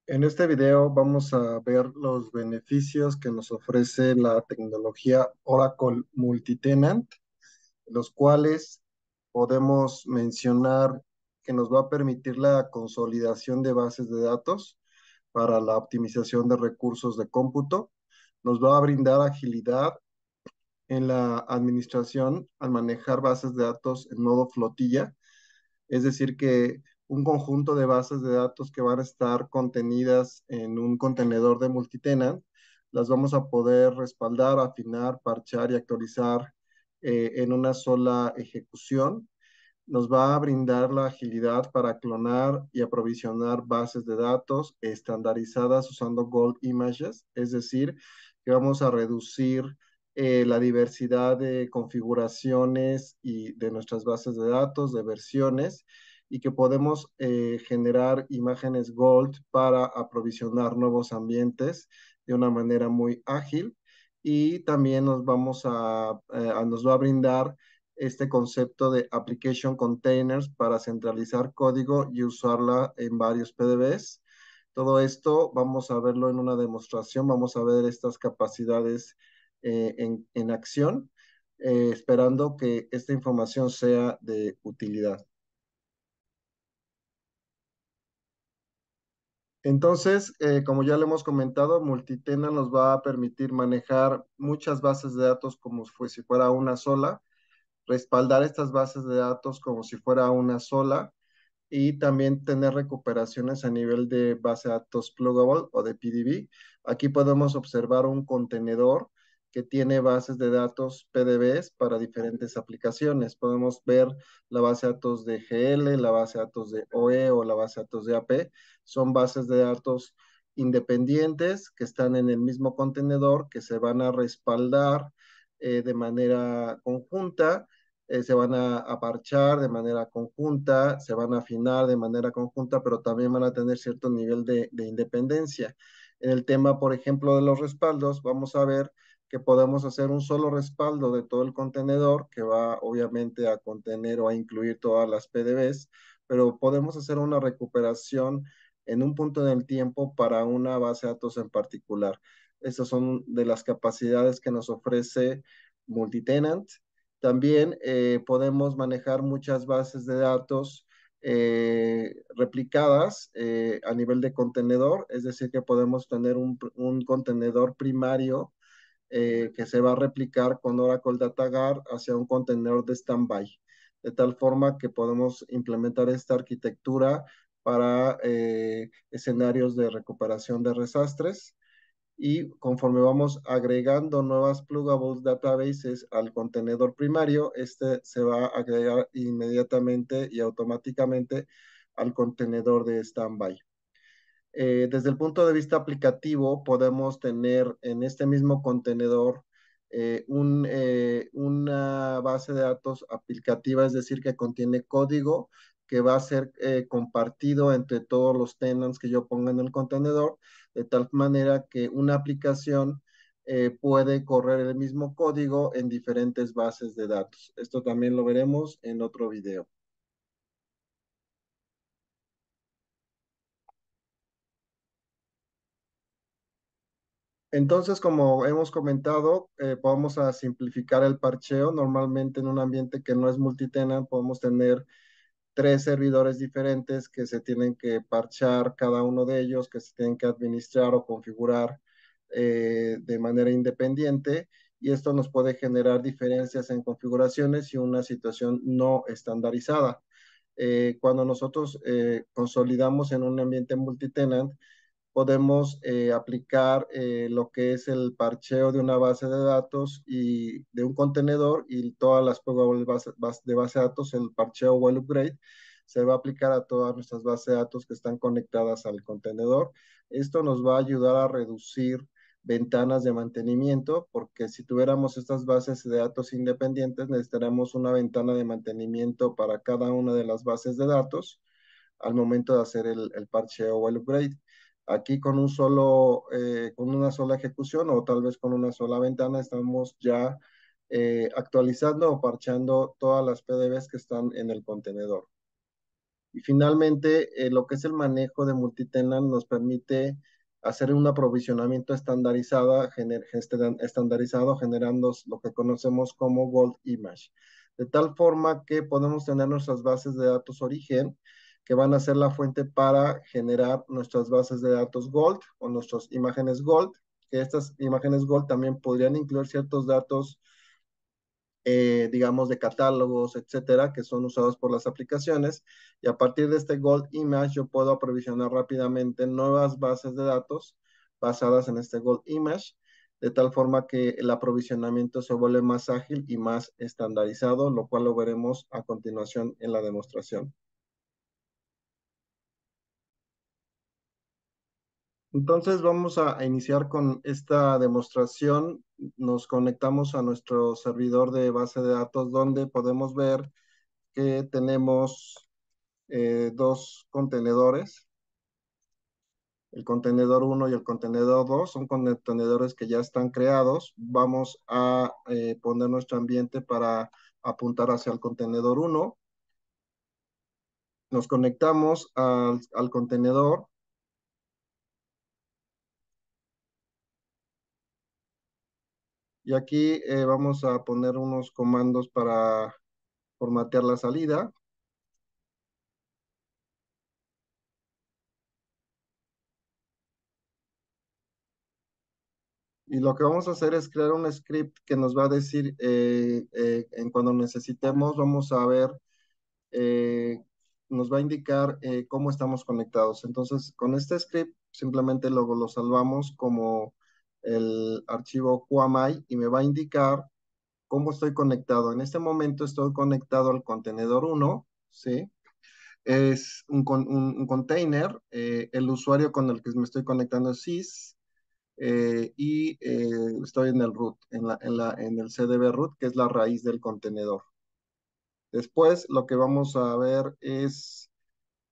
En este video vamos a ver los beneficios que nos ofrece la tecnología Oracle Multitenant, los cuales podemos mencionar que nos va a permitir la consolidación de bases de datos para la optimización de recursos de cómputo, nos va a brindar agilidad en la administración al manejar bases de datos en modo flotilla, es decir, que un conjunto de bases de datos que van a estar contenidas en un contenedor de multitenant, las vamos a poder respaldar, afinar, parchar y actualizar en una sola ejecución. Nos va a brindar la agilidad para clonar y aprovisionar bases de datos estandarizadas usando Gold Images, es decir, que vamos a reducir la diversidad de configuraciones y de nuestras bases de datos, de versiones, y que podemos generar imágenes Gold para aprovisionar nuevos ambientes de una manera muy ágil. Y también nos va a brindar este concepto de application containers para centralizar código y usarla en varios PDBs. Todo esto vamos a verlo en una demostración, vamos a ver estas capacidades en acción, esperando que esta información sea de utilidad. Entonces, como ya le hemos comentado, Multitenant nos va a permitir manejar muchas bases de datos como si fuera una sola, respaldar estas bases de datos como si fuera una sola y también tener recuperaciones a nivel de base de datos pluggable o de PDB. Aquí podemos observar un contenedor que tiene bases de datos PDBs para diferentes aplicaciones. Podemos ver la base de datos de GL, la base de datos de OE o la base de datos de AP. Son bases de datos independientes que están en el mismo contenedor, que se van a respaldar de manera conjunta, se van a parchar de manera conjunta, se van a afinar de manera conjunta, pero también van a tener cierto nivel de independencia. En el tema, por ejemplo, de los respaldos, vamos a ver que podemos hacer un solo respaldo de todo el contenedor, que va obviamente a contener o a incluir todas las PDBs, pero podemos hacer una recuperación en un punto del tiempo para una base de datos en particular. Estas son de las capacidades que nos ofrece Multitenant. También podemos manejar muchas bases de datos replicadas a nivel de contenedor, es decir, que podemos tener un contenedor primario que se va a replicar con Oracle Data Guard hacia un contenedor de standby, de tal forma que podemos implementar esta arquitectura para escenarios de recuperación de desastres y conforme vamos agregando nuevas pluggables databases al contenedor primario, este se va a agregar inmediatamente y automáticamente al contenedor de standby. Desde el punto de vista aplicativo, podemos tener en este mismo contenedor una base de datos aplicativa, es decir, que contiene código que va a ser compartido entre todos los tenants que yo ponga en el contenedor, de tal manera que una aplicación puede correr el mismo código en diferentes bases de datos. Esto también lo veremos en otro video. Entonces, como hemos comentado, podemos simplificar el parcheo. Normalmente en un ambiente que no es multitenant, podemos tener tres servidores diferentes que se tienen que parchar cada uno de ellos, que se tienen que administrar o configurar de manera independiente. Y esto nos puede generar diferencias en configuraciones y una situación no estandarizada. Cuando nosotros consolidamos en un ambiente multitenant, podemos aplicar lo que es el parcheo de una base de datos y de un contenedor y todas las probables de base de datos, el parcheo o el upgrade, se va a aplicar a todas nuestras bases de datos que están conectadas al contenedor. Esto nos va a ayudar a reducir ventanas de mantenimiento, porque si tuviéramos estas bases de datos independientes, necesitaríamos una ventana de mantenimiento para cada una de las bases de datos al momento de hacer el parcheo o el upgrade. Aquí con una sola ejecución o tal vez con una sola ventana estamos ya actualizando o parchando todas las PDBs que están en el contenedor. Y finalmente, lo que es el manejo de multitenant nos permite hacer un aprovisionamiento estandarizado generando lo que conocemos como Gold Image. De tal forma que podemos tener nuestras bases de datos origen, que van a ser la fuente para generar nuestras bases de datos Gold o nuestras imágenes Gold, que estas imágenes Gold también podrían incluir ciertos datos, digamos, de catálogos, etcétera, que son usados por las aplicaciones. Y a partir de este Gold Image, yo puedo aprovisionar rápidamente nuevas bases de datos basadas en este Gold Image, de tal forma que el aprovisionamiento se vuelve más ágil y más estandarizado, lo cual lo veremos a continuación en la demostración. Entonces vamos a iniciar con esta demostración. Nos conectamos a nuestro servidor de base de datos donde podemos ver que tenemos dos contenedores, el contenedor uno y el contenedor 2 son contenedores que ya están creados. Vamos a poner nuestro ambiente para apuntar hacia el contenedor uno. Nos conectamos al contenedor y aquí vamos a poner unos comandos para formatear la salida. Y lo que vamos a hacer es crear un script que nos va a decir en cuando necesitemos, vamos a ver, eh, nos va a indicar cómo estamos conectados. Entonces, con este script simplemente luego lo salvamos como el archivo QAMI y me va a indicar cómo estoy conectado. En este momento estoy conectado al contenedor uno, ¿sí? Es un container. El usuario con el que me estoy conectando es sys, y estoy en el root, en el CDB root, que es la raíz del contenedor. Después, lo que vamos a ver es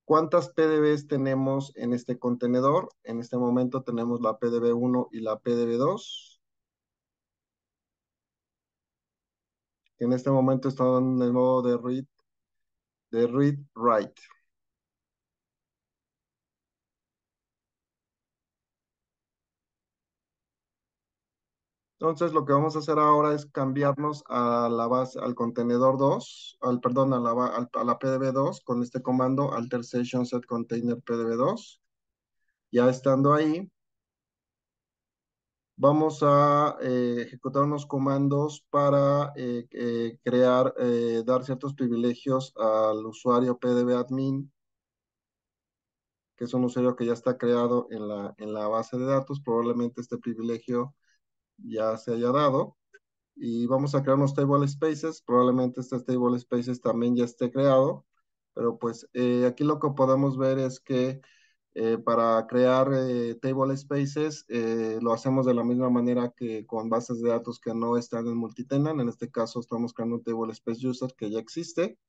cuántas PDBs tenemos en este contenedor. En este momento tenemos la PDB 1 y la PDB 2, que en este momento están en el modo de read write. Entonces, lo que vamos a hacer ahora es cambiarnos a la base, al contenedor 2, perdón, a la PDB 2 con este comando alter session set container PDB 2. Ya estando ahí, vamos a ejecutar unos comandos para dar ciertos privilegios al usuario PDB admin, que es un usuario que ya está creado en la base de datos. Probablemente este privilegio ya se haya dado. Y vamos a crear unos table spaces. Probablemente este table spaces también ya esté creado, pero pues aquí lo que podemos ver es que para crear table spaces lo hacemos de la misma manera que con bases de datos que no están en multitenant. En este caso estamos creando un table space user que ya existe.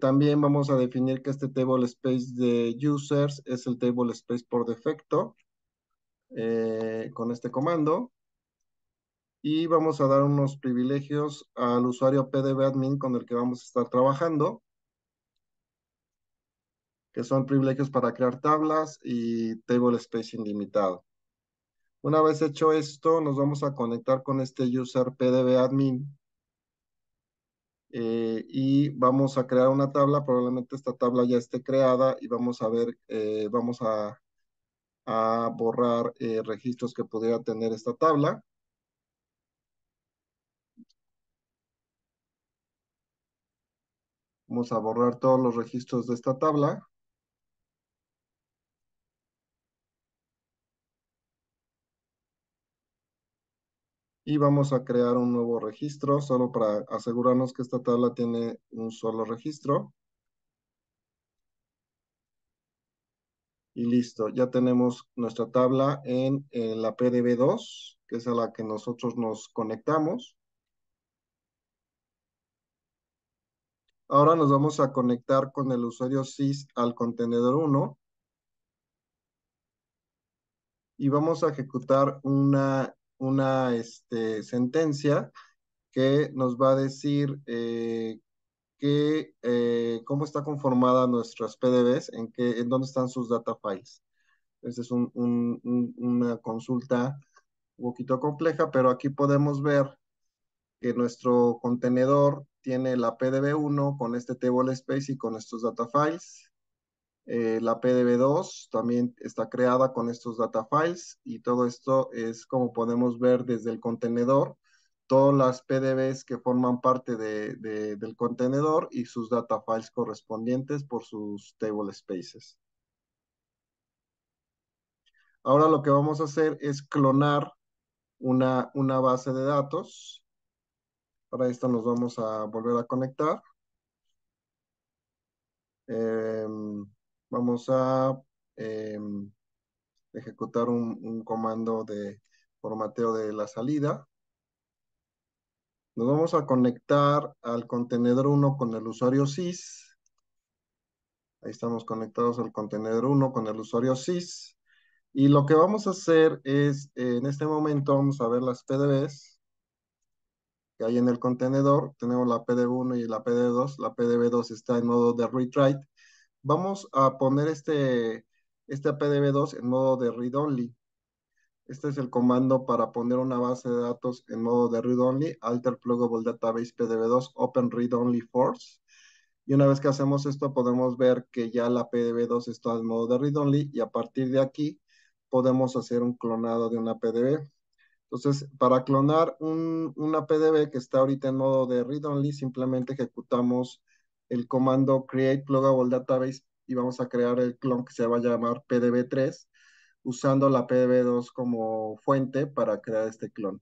También vamos a definir que este table space de users es el table space por defecto con este comando. Y vamos a dar unos privilegios al usuario PDB admin con el que vamos a estar trabajando, que son privilegios para crear tablas y table spacing limitado. Una vez hecho esto, nos vamos a conectar con este user PDB admin y vamos a crear una tabla. Probablemente esta tabla ya esté creada y vamos a ver, vamos a borrar registros que pudiera tener esta tabla. Vamos a borrar todos los registros de esta tabla. Y vamos a crear un nuevo registro solo para asegurarnos que esta tabla tiene un solo registro. Y listo, ya tenemos nuestra tabla en la PDB 2, que es a la que nosotros nos conectamos. Ahora nos vamos a conectar con el usuario sys al contenedor 1 y vamos a ejecutar una sentencia que nos va a decir cómo está conformada nuestras PDBs, en dónde están sus data files. Esta es una consulta un poquito compleja, pero aquí podemos ver que nuestro contenedor tiene la PDB1 con este table space y con estos data files. La PDB2 también está creada con estos data files y todo esto es como podemos ver desde el contenedor, todas las PDBs que forman parte del contenedor y sus data files correspondientes por sus table spaces. Ahora lo que vamos a hacer es clonar una base de datos. Para esto nos vamos a volver a conectar. Vamos a ejecutar un comando de formateo de la salida. Nos vamos a conectar al contenedor 1 con el usuario sys. Ahí estamos conectados al contenedor 1 con el usuario sys. Y lo que vamos a hacer es, en este momento, vamos a ver las PDBs que hay en el contenedor. Tenemos la PDB1 y la PDB2. La PDB2 está en modo de read-write. Vamos a poner este PDB2 en modo de read-only. Este es el comando para poner una base de datos en modo de read-only, alter pluggable database PDB2 open read-only force. Y una vez que hacemos esto, podemos ver que ya la PDB2 está en modo de read-only y a partir de aquí podemos hacer un clonado de una PDB. Entonces, para clonar una PDB que está ahorita en modo de read-only, simplemente ejecutamos el comando create pluggable database y vamos a crear el clon que se va a llamar PDB3 usando la PDB2 como fuente para crear este clon.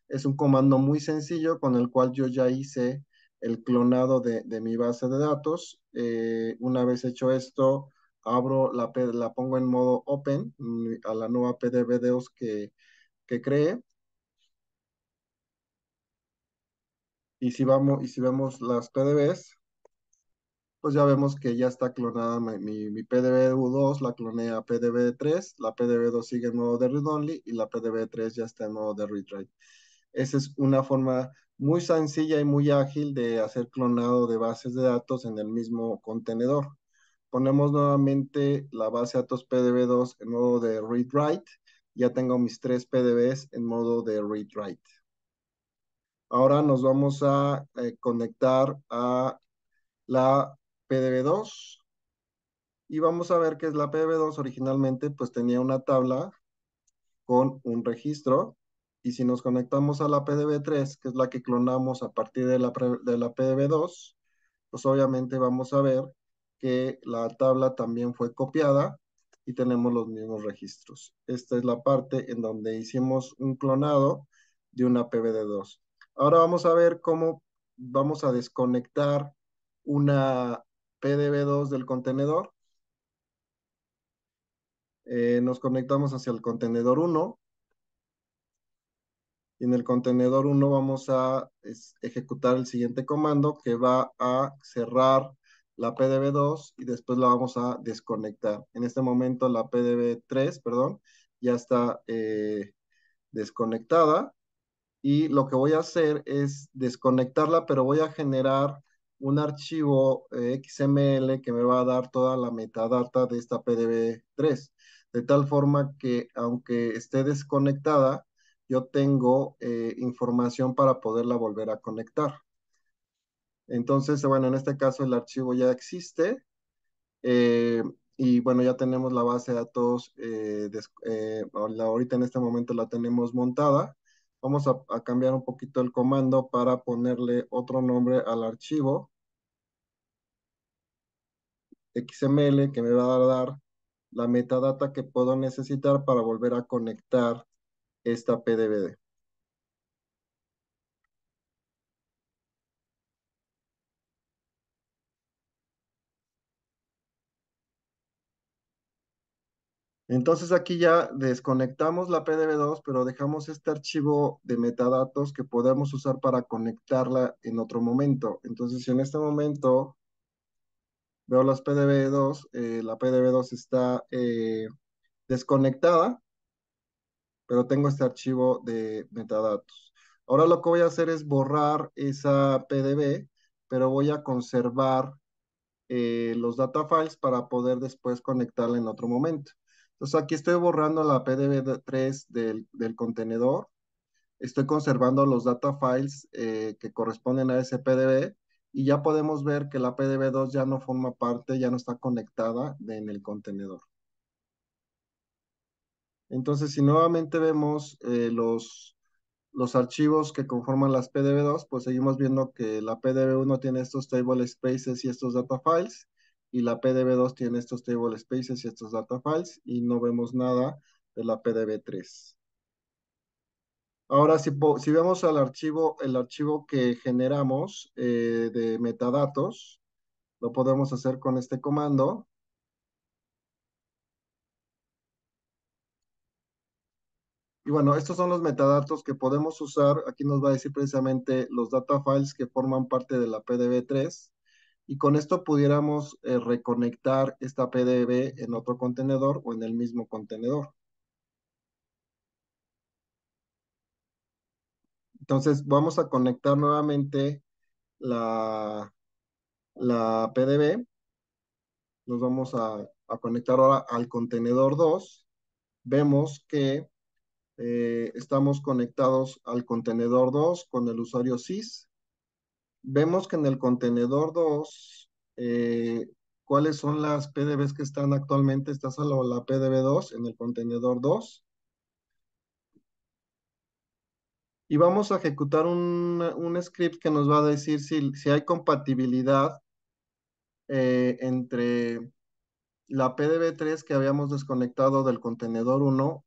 Es un comando muy sencillo con el cual yo ya hice el clonado de mi base de datos. Una vez hecho esto, la pongo en modo open a la nueva PDB2 que creé. Y si vemos las PDBs, pues ya vemos que ya está clonada mi PDB2, la cloné a PDB3, la PDB2 sigue en modo de read-only y la PDB3 ya está en modo de read-write. Esa es una forma muy sencilla y muy ágil de hacer clonado de bases de datos en el mismo contenedor. Ponemos nuevamente la base de datos PDB2 en modo de read-write. Ya tengo mis tres PDBs en modo de read-write. Ahora nos vamos a conectar a la PDB2 y vamos a ver que es la PDB2 originalmente pues tenía una tabla con un registro y si nos conectamos a la PDB3 que es la que clonamos a partir de la PDB2 pues obviamente vamos a ver que la tabla también fue copiada y tenemos los mismos registros. Esta es la parte en donde hicimos un clonado de una PBD2. Ahora vamos a ver cómo vamos a desconectar una PDB2 del contenedor. Nos conectamos hacia el contenedor 1 y en el contenedor 1 vamos a ejecutar el siguiente comando que va a cerrar la PDB2 y después la vamos a desconectar. En este momento la PDB3, perdón, ya está desconectada y lo que voy a hacer es desconectarla, pero voy a generar un archivo XML que me va a dar toda la metadata de esta PDB3, de tal forma que aunque esté desconectada, yo tengo información para poderla volver a conectar. Entonces, bueno, en este caso el archivo ya existe eh, y bueno, ya tenemos la base de datos, ahorita en este momento la tenemos montada. Vamos a cambiar un poquito el comando para ponerle otro nombre al archivo XML que me va a dar la metadata que puedo necesitar para volver a conectar esta PDB. Entonces aquí ya desconectamos la PDB2, pero dejamos este archivo de metadatos que podemos usar para conectarla en otro momento. Entonces, si en este momento veo las PDB2, la PDB2 está desconectada, pero tengo este archivo de metadatos. Ahora lo que voy a hacer es borrar esa PDB pero voy a conservar los data files para poder después conectarla en otro momento. Entonces aquí estoy borrando la PDB3 del contenedor, estoy conservando los data files que corresponden a ese PDB y ya podemos ver que la PDB2 ya no forma parte, ya no está conectada en el contenedor. Entonces, si nuevamente vemos los archivos que conforman las PDB2, pues seguimos viendo que la PDB1 tiene estos table spaces y estos data files, y la PDB2 tiene estos table spaces y estos data files, y no vemos nada de la PDB3. Ahora, si vemos el archivo que generamos de metadatos, lo podemos hacer con este comando. Y bueno, estos son los metadatos que podemos usar. Aquí nos va a decir precisamente los data files que forman parte de la PDB3. Y con esto pudiéramos reconectar esta PDB en otro contenedor o en el mismo contenedor. Entonces vamos a conectar nuevamente la, la PDB. Nos vamos a conectar ahora al contenedor 2. Vemos que estamos conectados al contenedor 2 con el usuario sys. Vemos que en el contenedor 2, ¿cuáles son las PDBs que están actualmente? Está solo la PDB2 en el contenedor 2. Y vamos a ejecutar un script que nos va a decir si hay compatibilidad entre la PDB3 que habíamos desconectado del contenedor 1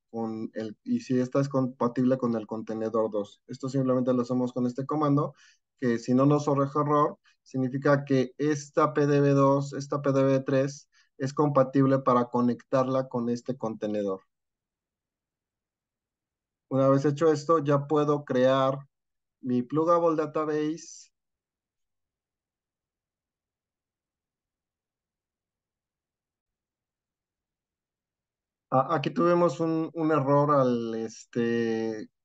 y si esta es compatible con el contenedor 2. Esto simplemente lo hacemos con este comando, que si no nos arroja error, significa que esta PDB2, esta PDB3 es compatible para conectarla con este contenedor. Una vez hecho esto, ya puedo crear mi pluggable database. Aquí tuvimos un error al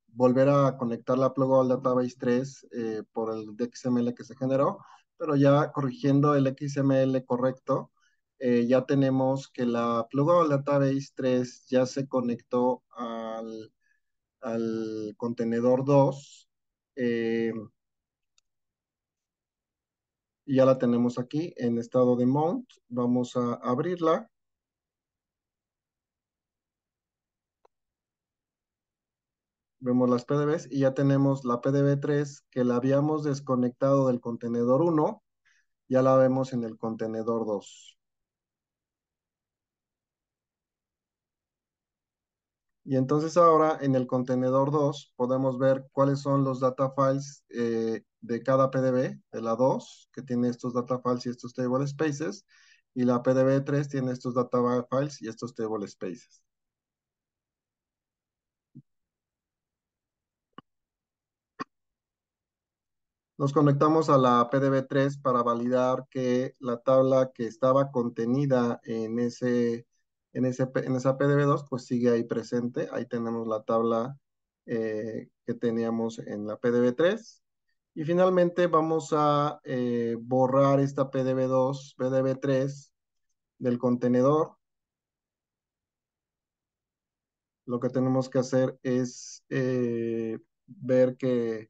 volver a conectar la Pluggable Database 3 por el XML que se generó, pero ya corrigiendo el XML correcto, ya tenemos que la Pluggable Database 3 ya se conectó al contenedor 2 y ya la tenemos aquí en estado de mount. Vamos a abrirla. Vemos las PDBs y ya tenemos la PDB3 que la habíamos desconectado del contenedor 1, ya la vemos en el contenedor 2. Y entonces ahora en el contenedor 2 podemos ver cuáles son los data files de cada PDB, de la 2, que tiene estos data files y estos table spaces, y la PDB3 tiene estos data files y estos table spaces. Nos conectamos a la PDB3 para validar que la tabla que estaba contenida en esa PDB2 pues sigue ahí presente. Ahí tenemos la tabla que teníamos en la PDB3. Y finalmente vamos a borrar esta PDB2, PDB3 del contenedor. Lo que tenemos que hacer es ver que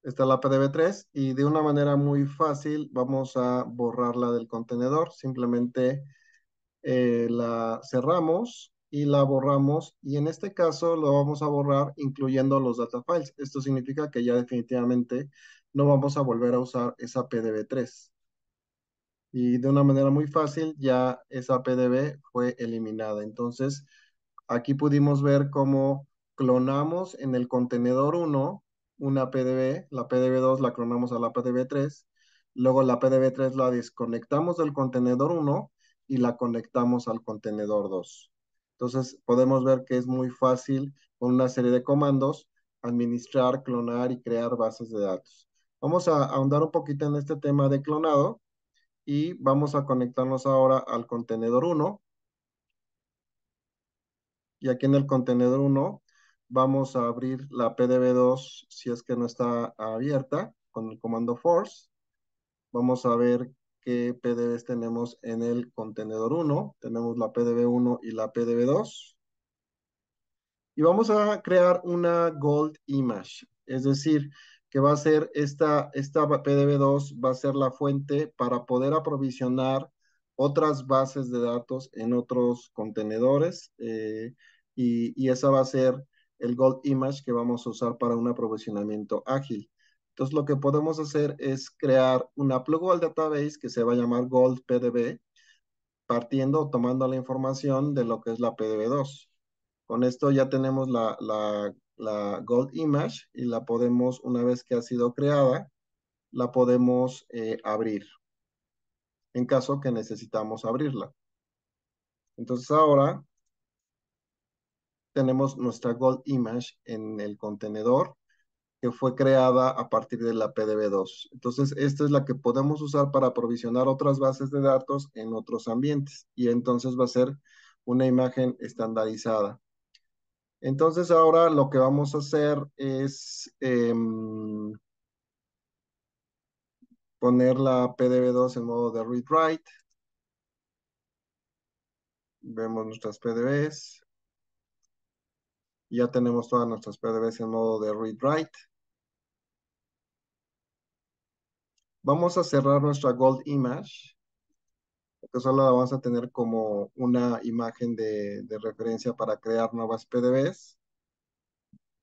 está la PDB3 y de una manera muy fácil vamos a borrarla del contenedor. Simplemente la cerramos y la borramos y en este caso lo vamos a borrar incluyendo los data files. Esto significa que ya definitivamente no vamos a volver a usar esa PDB3. Y de una manera muy fácil ya esa PDB fue eliminada. Entonces, aquí pudimos ver cómo clonamos en el contenedor 1 una PDB, la PDB2 la clonamos a la PDB3, luego la PDB3 la desconectamos del contenedor 1 y la conectamos al contenedor 2. Entonces podemos ver que es muy fácil con una serie de comandos administrar, clonar y crear bases de datos. Vamos a ahondar un poquito en este tema de clonado y vamos a conectarnos ahora al contenedor 1. Y aquí en el contenedor 1 vamos a abrir la PDB2 si es que no está abierta con el comando force. Vamos a ver qué PDBs tenemos en el contenedor 1. Tenemos la PDB1 y la PDB2. Y vamos a crear una gold image, es decir, que va a ser esta PDB2 va a ser la fuente para poder aprovisionar otras bases de datos en otros contenedores y esa va a ser el gold image que vamos a usar para un aprovisionamiento ágil. Entonces lo que podemos hacer es crear una pluggable database que se va a llamar gold PDB, partiendo o tomando la información de lo que es la PDB2. Con esto ya tenemos la Gold Image y la podemos, una vez que ha sido creada, la podemos abrir en caso que necesitamos abrirla. Entonces ahora tenemos nuestra Gold Image en el contenedor que fue creada a partir de la PDB2. Entonces esta es la que podemos usar para aprovisionar otras bases de datos en otros ambientes y entonces va a ser una imagen estandarizada. Entonces ahora lo que vamos a hacer es poner la PDB2 en modo de read-write. Vemos nuestras PDBs. Ya tenemos todas nuestras PDBs en modo de read-write. Vamos a cerrar nuestra gold image, que solo la vamos a tener como una imagen de referencia para crear nuevas PDBs.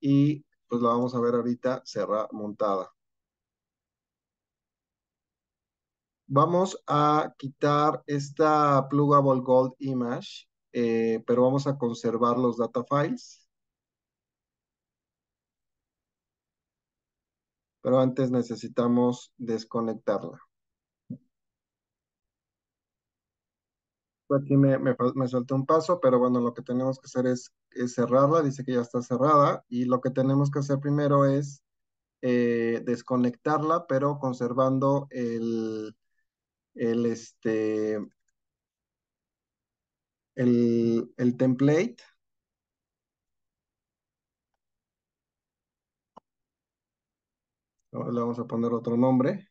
Y pues la vamos a ver ahorita montada. Vamos a quitar esta pluggable gold image, pero vamos a conservar los data files. Pero antes necesitamos desconectarla. Aquí me salté un paso, pero bueno, lo que tenemos que hacer es cerrarla. Dice que ya está cerrada y lo que tenemos que hacer primero es desconectarla, pero conservando el, el template. Ahora le vamos a poner otro nombre.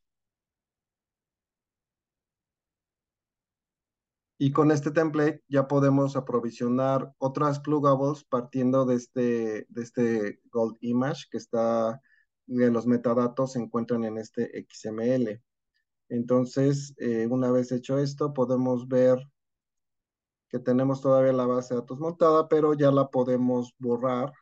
Y con este template ya podemos aprovisionar otras pluggables partiendo de este Gold Image que está, de los metadatos se encuentran en este XML. Entonces, una vez hecho esto, podemos ver que tenemos todavía la base de datos montada, pero ya la podemos borrar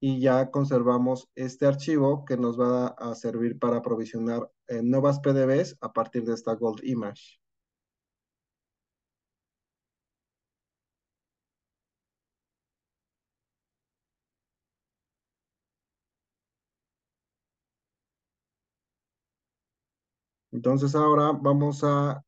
y ya conservamos este archivo que nos va a servir para aprovisionar nuevas PDBs a partir de esta Gold Image. Entonces ahora vamos a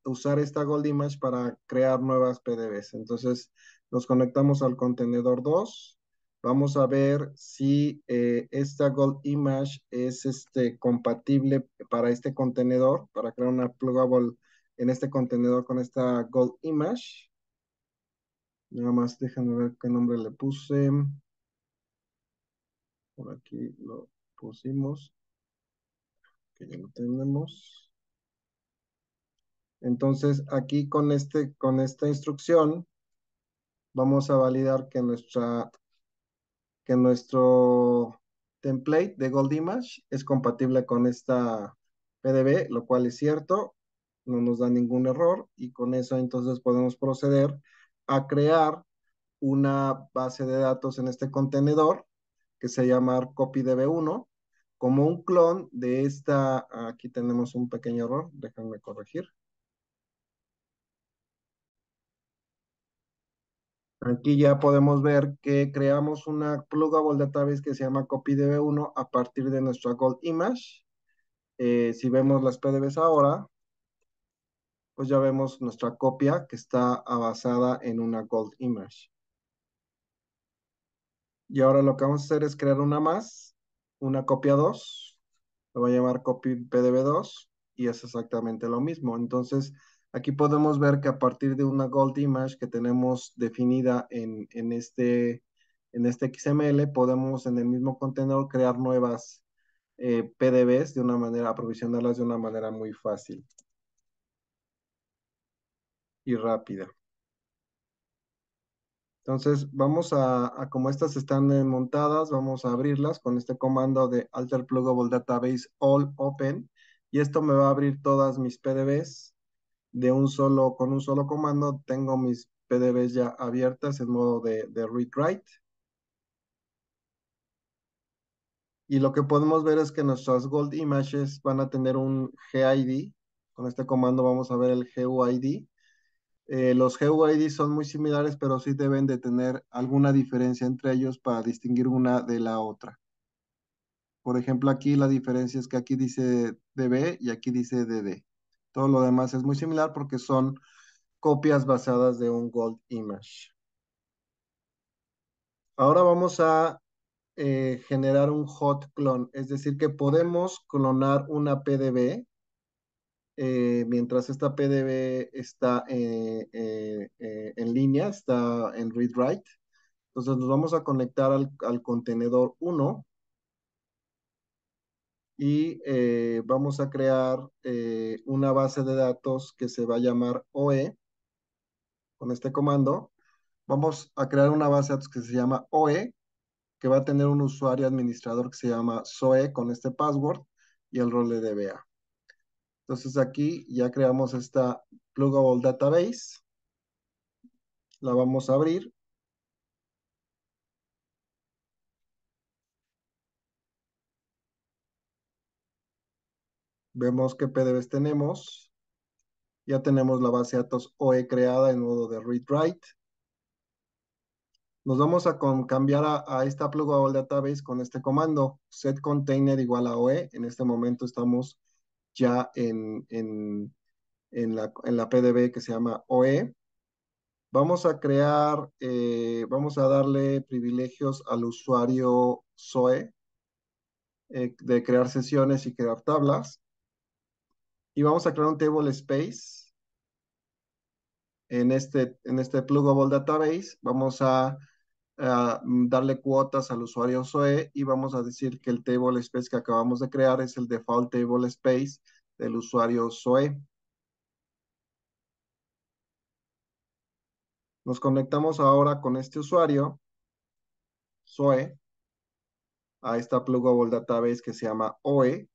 usar esta Gold Image para crear nuevas PDBs. Entonces nos conectamos al contenedor 2. Vamos a ver si esta Gold Image es compatible para este contenedor, para crear una pluggable en este contenedor con esta Gold Image. Nada más déjenme ver qué nombre le puse. Por aquí lo pusimos, que ya lo tenemos. Entonces, aquí con esta instrucción, vamos a validar que nuestro template de Gold Image es compatible con esta PDB, lo cual es cierto, no nos da ningún error y con eso entonces podemos proceder a crear una base de datos en este contenedor que se llama CopyDB1 como un clon de esta, aquí tenemos un pequeño error, déjenme corregir. Aquí ya podemos ver que creamos una pluggable database que se llama CopyDB1 a partir de nuestra Gold Image. Si vemos las PDBs ahora, pues ya vemos nuestra copia que está basada en una Gold Image. Y ahora lo que vamos a hacer es crear una más, una copia 2. Lo voy a llamar copy PDB2 y es exactamente lo mismo. Entonces, Aquí podemos ver que a partir de una Gold Image que tenemos definida en este XML, podemos en el mismo contenedor crear nuevas PDBs de una manera, aprovisionarlas de una manera muy fácil y rápida. Entonces, vamos como estas están montadas, vamos a abrirlas con este comando de alter pluggable database all open, y esto me va a abrir todas mis PDBs con un solo comando. Tengo mis PDBs ya abiertas en modo de read write. Y lo que podemos ver es que nuestras Gold Images van a tener un GID. Con este comando vamos a ver el GUID. Los GUID son muy similares, pero sí deben de tener alguna diferencia entre ellos para distinguir una de la otra. Por ejemplo, aquí la diferencia es que aquí dice DB y aquí dice DD. Todo lo demás es muy similar porque son copias basadas de un Gold Image. Ahora vamos a generar un hot clone, es decir, que podemos clonar una PDB mientras esta PDB está en línea, está en read-write. Entonces nos vamos a conectar al contenedor 1 y vamos a crear una base de datos que se va a llamar OE con este comando. Vamos a crear una base de datos que se llama OE, que va a tener un usuario administrador que se llama SOE con este password y el rol de DBA. Entonces aquí ya creamos esta pluggable database, la vamos a abrir. Vemos qué PDBs tenemos. Ya tenemos la base de datos OE creada en modo de read-write. Nos vamos a cambiar a esta pluggable database con este comando, set container igual a OE. En este momento estamos ya en la PDB que se llama OE. Vamos a vamos a darle privilegios al usuario SOE de crear sesiones y crear tablas. Y vamos a crear un table space en este pluggable database. Vamos a darle cuotas al usuario SOE y vamos a decir que el table space que acabamos de crear es el default table space del usuario SOE. Nos conectamos ahora con este usuario SOE a esta pluggable database que se llama OE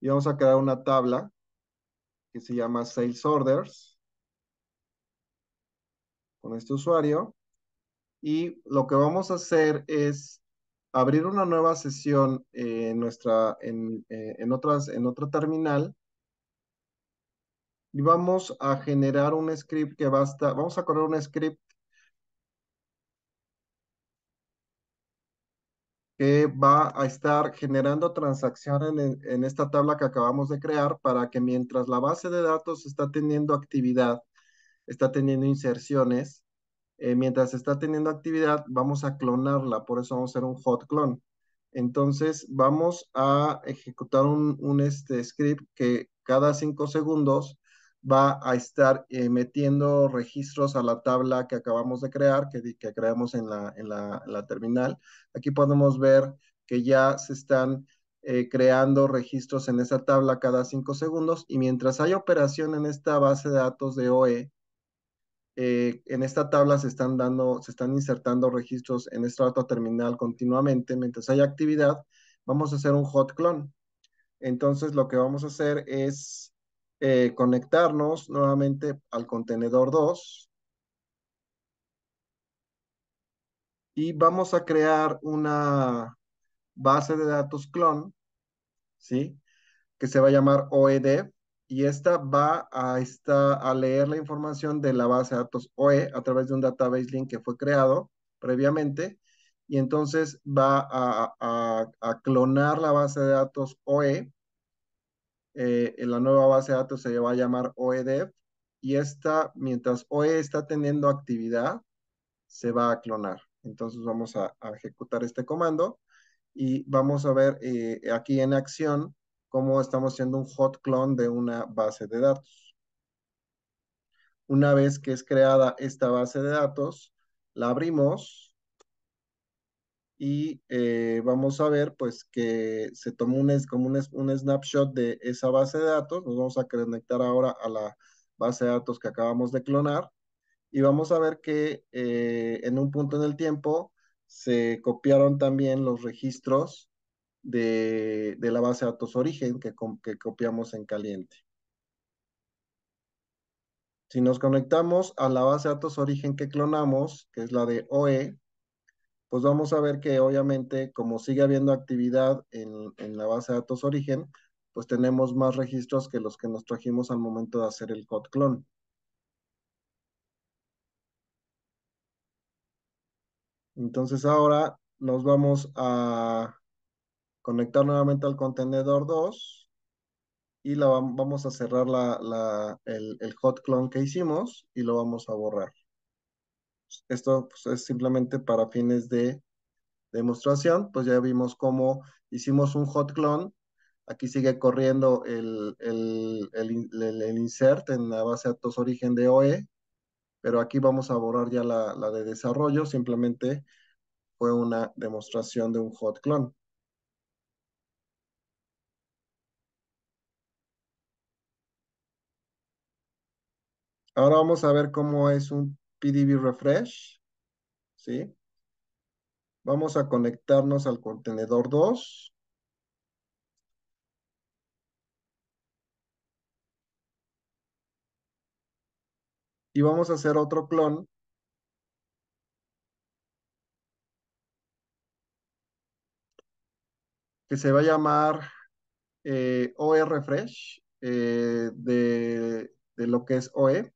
y vamos a crear una tabla que se llama Sales Orders con este usuario, y lo que vamos a hacer es abrir una nueva sesión en otra terminal, y vamos a generar un script vamos a correr un script que va a estar generando transacciones en esta tabla que acabamos de crear para que mientras la base de datos está teniendo actividad, está teniendo inserciones, mientras está teniendo actividad, vamos a clonarla, por eso vamos a hacer un hot clone. Entonces, vamos a ejecutar un script que cada 5 segundos va a estar metiendo registros a la tabla que acabamos de crear, que creamos en la terminal. Aquí podemos ver que ya se están creando registros en esa tabla cada 5 segundos, y mientras hay operación en esta base de datos de OE, en esta tabla se están insertando registros en esta otra terminal continuamente. Mientras haya actividad, vamos a hacer un hot clone. Entonces, lo que vamos a hacer es conectarnos nuevamente al contenedor 2 y vamos a crear una base de datos clone, ¿sí? Que se va a llamar OEDEV, y esta va a leer la información de la base de datos OE a través de un database link que fue creado previamente, y entonces va a clonar la base de datos OE. En la nueva base de datos se va a llamar OEDEV, y esta, mientras OE está teniendo actividad, se va a clonar. Entonces vamos a ejecutar este comando y vamos a ver aquí en acción cómo estamos haciendo un hot clone de una base de datos. Una vez que es creada esta base de datos, la abrimos y vamos a ver pues que se tomó un snapshot de esa base de datos. Nos vamos a conectar ahora a la base de datos que acabamos de clonar y vamos a ver que en un punto en el tiempo se copiaron también los registros de la base de datos origen que copiamos en caliente. Si nos conectamos a la base de datos origen que clonamos, que es la de OE, pues vamos a ver que obviamente como sigue habiendo actividad en la base de datos origen, pues tenemos más registros que los que nos trajimos al momento de hacer el hot clone. Entonces ahora nos vamos a conectar nuevamente al contenedor 2 y vamos a cerrar el hot clone que hicimos y lo vamos a borrar. Esto pues, es simplemente para fines de demostración, pues ya vimos cómo hicimos un hot clone. Aquí sigue corriendo el insert en la base de datos origen de OE, pero aquí vamos a borrar ya la de desarrollo, simplemente fue una demostración de un hot clone. Ahora vamos a ver cómo es un PDB refresh, ¿sí? Vamos a conectarnos al contenedor 2 y vamos a hacer otro clon que se va a llamar OE refresh de lo que es OE,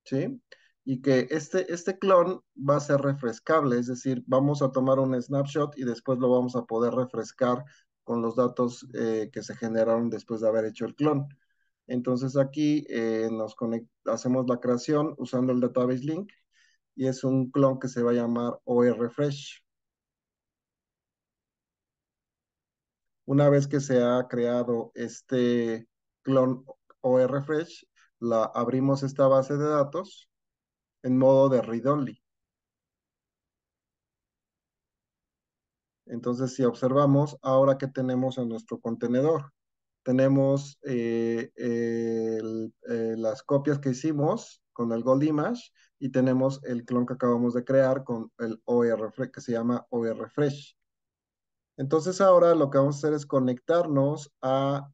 ¿sí? Y que este clon va a ser refrescable, es decir, vamos a tomar un snapshot y después lo vamos a poder refrescar con los datos que se generaron después de haber hecho el clon. Entonces aquí hacemos la creación usando el database link y es un clon que se va a llamar OE refresh. Una vez que se ha creado este clon OE refresh, abrimos esta base de datos en modo de read-only. Entonces, si observamos, ahora que tenemos en nuestro contenedor, tenemos las copias que hicimos con el Gold Image y tenemos el clon que acabamos de crear con el OR que se llama OR-Refresh. Entonces, ahora lo que vamos a hacer es conectarnos a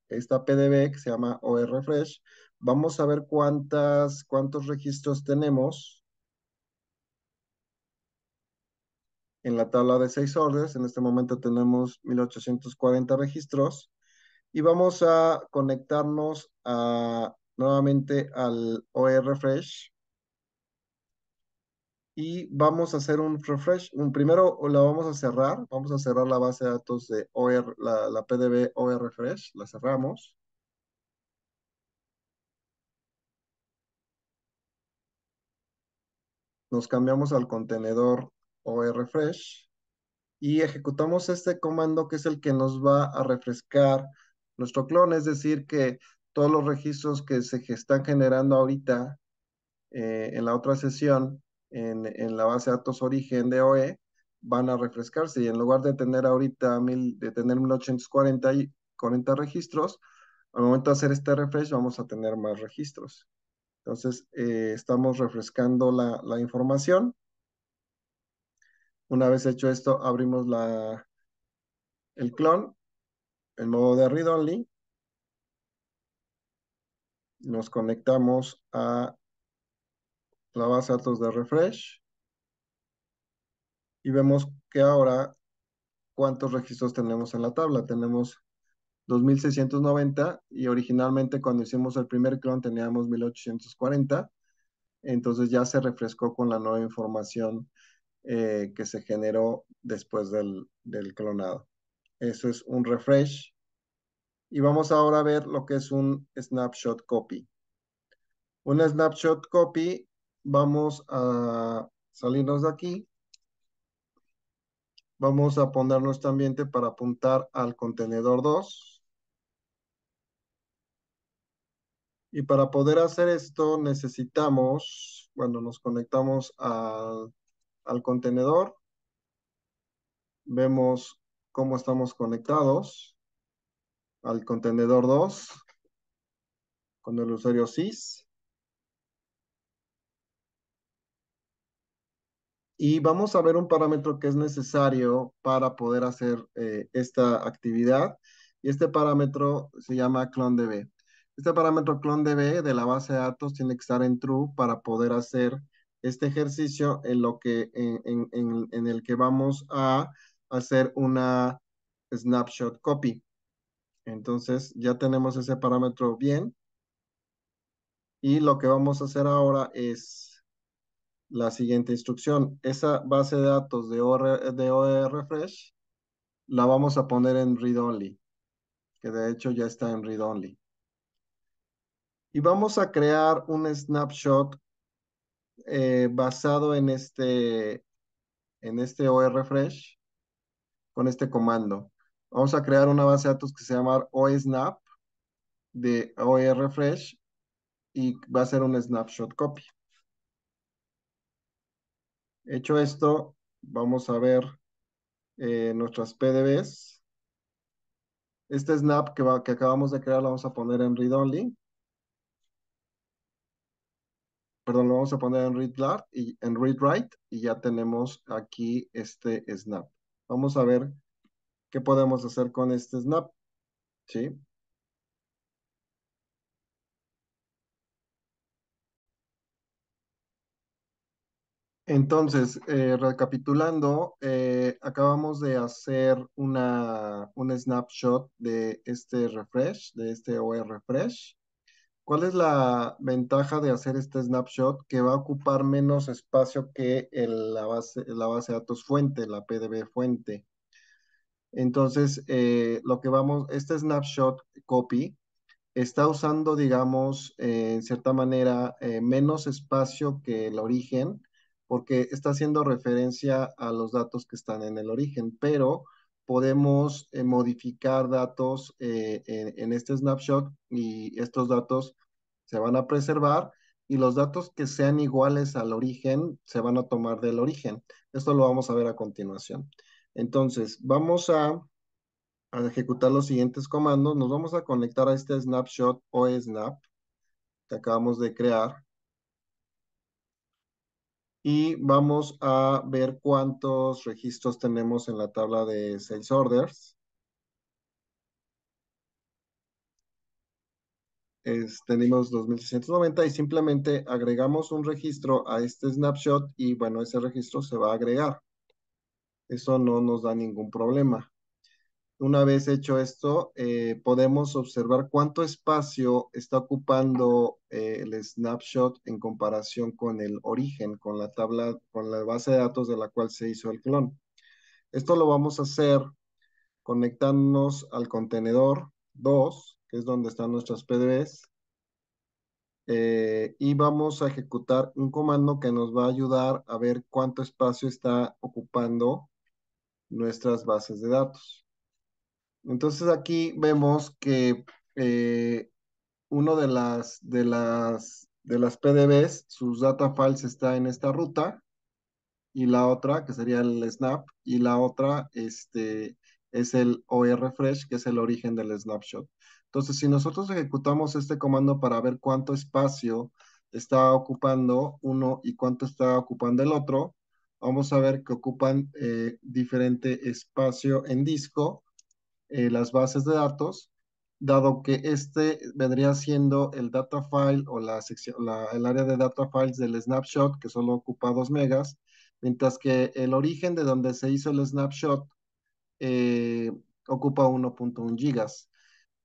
esta PDB que se llama OR-Refresh. Vamos a ver cuántos registros tenemos en la tabla de 6 órdenes. En este momento tenemos 1840 registros y vamos a conectarnos nuevamente al OE refresh y vamos a hacer un refresh. Primero la vamos a cerrar la base de datos de OR, la PDB OE refresh, la cerramos. Nos cambiamos al contenedor OE refresh y ejecutamos este comando que es el que nos va a refrescar nuestro clon, es decir, que todos los registros que se están generando ahorita en la otra sesión, en la base de datos origen de OE, van a refrescarse y en lugar de tener ahorita de tener 1840 registros, al momento de hacer este refresh vamos a tener más registros. Entonces, estamos refrescando la información. Una vez hecho esto, abrimos el clon en modo de read only, nos conectamos a la base de datos de refresh y vemos que ahora cuántos registros tenemos en la tabla. Tenemos 2690 y originalmente cuando hicimos el primer clon teníamos 1840. Entonces ya se refrescó con la nueva información que se generó después del clonado. Eso es un refresh. Y vamos ahora a ver lo que es un snapshot copy. Un snapshot copy, vamos a salirnos de aquí. Vamos a poner nuestro ambiente para apuntar al contenedor 2 Y para poder hacer esto necesitamos, bueno, nos conectamos al contenedor, vemos cómo estamos conectados al contenedor 2 con el usuario sys. Y vamos a ver un parámetro que es necesario para poder hacer esta actividad. Y este parámetro se llama clondb. Este parámetro clondb de la base de datos tiene que estar en true para poder hacer este ejercicio en lo que, en el que vamos a hacer una snapshot copy. Entonces ya tenemos ese parámetro bien. Y lo que vamos a hacer ahora es la siguiente instrucción. Esa base de datos de ORFresh la vamos a poner en read only, que de hecho ya está en read only. Y vamos a crear un snapshot basado en este ORFresh con este comando. Vamos a crear una base de datos que se llama OSNAP de ORFresh y va a ser un snapshot copy. Hecho esto, vamos a ver nuestras PDBs. Este snap que acabamos de crear lo vamos a poner en read only. Perdón, lo vamos a poner en read write y ya tenemos aquí este snap. Vamos a ver qué podemos hacer con este snap, ¿sí? Entonces, recapitulando, acabamos de hacer un snapshot de este refresh, de este OR refresh. ¿Cuál es la ventaja de hacer este snapshot? Que va a ocupar menos espacio que la base de datos fuente, la PDB fuente. Entonces, este snapshot copy está usando, digamos, en cierta manera, menos espacio que el origen, porque está haciendo referencia a los datos que están en el origen, pero podemos modificar datos en este snapshot y estos datos se van a preservar y los datos que sean iguales al origen se van a tomar del origen. Esto lo vamos a ver a continuación. Entonces, vamos a ejecutar los siguientes comandos. Nos vamos a conectar a este snapshot o snap que acabamos de crear y vamos a ver cuántos registros tenemos en la tabla de sales orders. Tenemos 2690 y simplemente agregamos un registro a este snapshot y bueno, ese registro se va a agregar. Eso no nos da ningún problema. Una vez hecho esto, podemos observar cuánto espacio está ocupando el snapshot en comparación con el origen, con la tabla, con la base de datos de la cual se hizo el clon. Esto lo vamos a hacer conectándonos al contenedor 2, que es donde están nuestras PDBs, y vamos a ejecutar un comando que nos va a ayudar a ver cuánto espacio está ocupando nuestras bases de datos. Entonces aquí vemos que uno de las PDBs, sus data files está en esta ruta y la otra, que sería el snap, y la otra es el ORFresh, que es el origen del snapshot. Entonces, si nosotros ejecutamos este comando para ver cuánto espacio está ocupando uno y cuánto está ocupando el otro, vamos a ver que ocupan diferente espacio en disco las bases de datos, dado que este vendría siendo el data file o la sección, el área de data files del snapshot, que solo ocupa 2 megas, mientras que el origen de donde se hizo el snapshot eh, ocupa 1.1 gigas.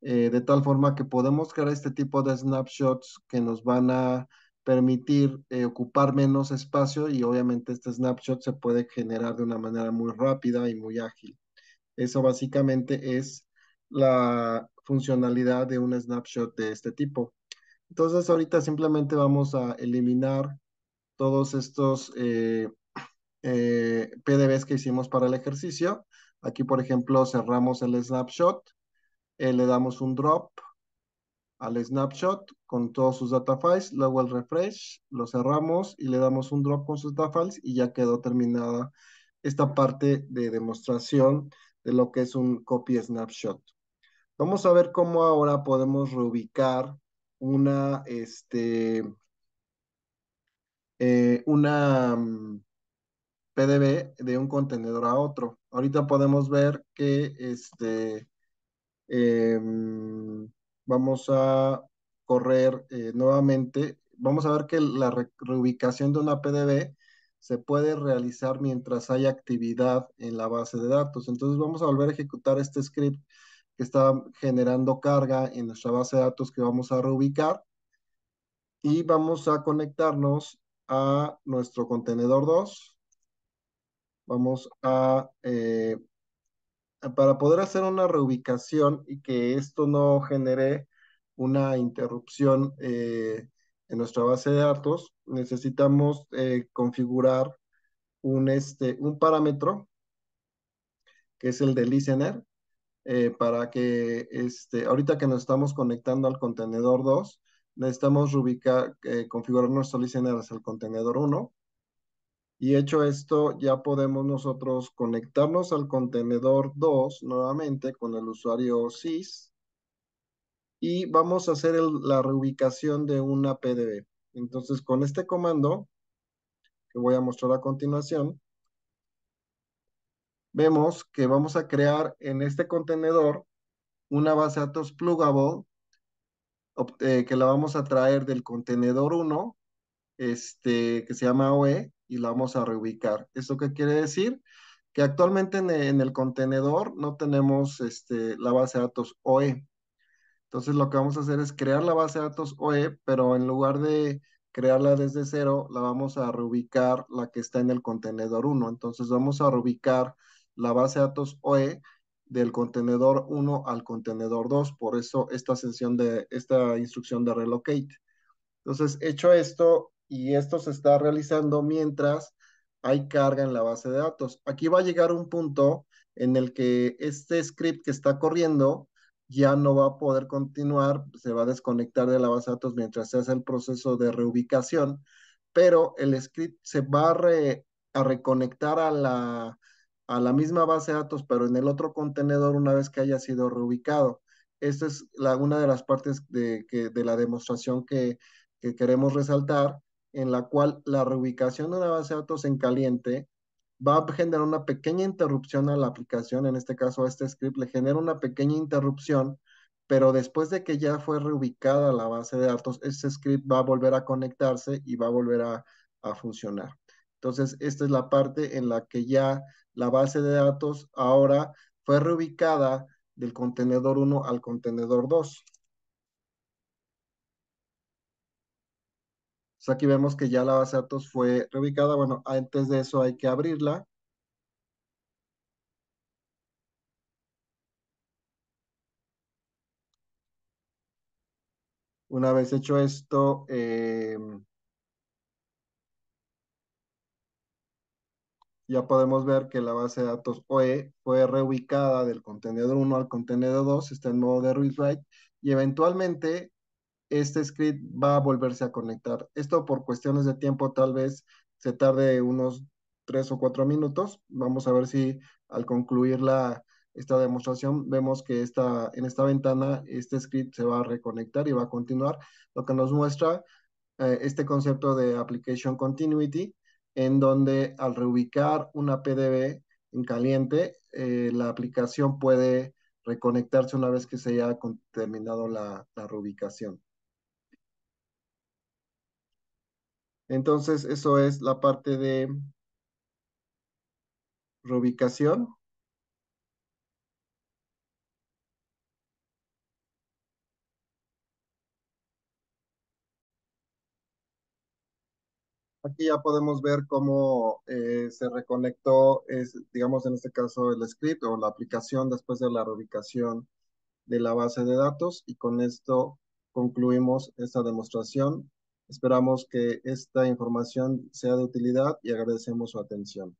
De tal forma que podemos crear este tipo de snapshots que nos van a permitir ocupar menos espacio y obviamente este snapshot se puede generar de una manera muy rápida y muy ágil. Eso básicamente es la funcionalidad de un snapshot de este tipo. Entonces ahorita simplemente vamos a eliminar todos estos PDBs que hicimos para el ejercicio. Aquí, por ejemplo, cerramos el snapshot, le damos un drop al snapshot con todos sus data files, luego el refresh, lo cerramos y le damos un drop con sus data files y ya quedó terminada esta parte de demostración de lo que es un copy snapshot. Vamos a ver cómo ahora podemos reubicar una, una PDB de un contenedor a otro. Ahorita podemos ver que vamos a correr nuevamente. Vamos a ver que la reubicación de una PDB se puede realizar mientras hay actividad en la base de datos. Entonces vamos a volver a ejecutar este script que está generando carga en nuestra base de datos que vamos a reubicar y vamos a conectarnos a nuestro contenedor 2. Vamos para poder hacer una reubicación y que esto no genere una interrupción en nuestra base de datos, necesitamos configurar un parámetro que es el de listener para que ahorita que nos estamos conectando al contenedor 2 necesitamos configurar nuestro listener hacia el contenedor 1. Y hecho esto, ya podemos nosotros conectarnos al contenedor 2 nuevamente con el usuario sys y vamos a hacer la reubicación de una PDB. Entonces, con este comando que voy a mostrar a continuación, vemos que vamos a crear en este contenedor una base de datos pluggable que la vamos a traer del contenedor 1 que se llama OE y la vamos a reubicar. ¿Esto qué quiere decir? Que actualmente en el contenedor no tenemos la base de datos OE. Entonces lo que vamos a hacer es crear la base de datos OE, pero en lugar de crearla desde cero, la vamos a reubicar la que está en el contenedor 1. Entonces vamos a reubicar la base de datos OE del contenedor 1 al contenedor 2. Por eso esta instrucción de relocate. Entonces, hecho esto, y esto se está realizando mientras hay carga en la base de datos. Aquí va a llegar un punto en el que este script que está corriendo ya no va a poder continuar, se va a desconectar de la base de datos mientras se hace el proceso de reubicación, pero el script se va a reconectar a la misma base de datos, pero en el otro contenedor una vez que haya sido reubicado. Esta es una de las partes de la demostración que queremos resaltar, en la cual la reubicación de una base de datos en caliente va a generar una pequeña interrupción a la aplicación, en este caso a este script le genera una pequeña interrupción, pero después de que ya fue reubicada la base de datos, este script va a volver a conectarse y va a volver a funcionar. Entonces, esta es la parte en la que ya la base de datos ahora fue reubicada del contenedor 1 al contenedor 2. Entonces aquí vemos que ya la base de datos fue reubicada. Bueno, antes de eso hay que abrirla. Una vez hecho esto, ya podemos ver que la base de datos OE fue reubicada del contenedor 1 al contenedor 2, está en modo de read-write, y eventualmente este script va a volverse a conectar. Esto por cuestiones de tiempo tal vez se tarde unos 3 o 4 minutos. Vamos a ver si al concluir esta demostración vemos que en esta ventana este script se va a reconectar y va a continuar, lo que nos muestra este concepto de application continuity, en donde al reubicar una PDB en caliente, la aplicación puede reconectarse una vez que se haya terminado la reubicación. Entonces, eso es la parte de reubicación. Aquí ya podemos ver cómo se reconectó, digamos en este caso, el script o la aplicación después de la reubicación de la base de datos. Y con esto concluimos esta demostración. Esperamos que esta información sea de utilidad y agradecemos su atención.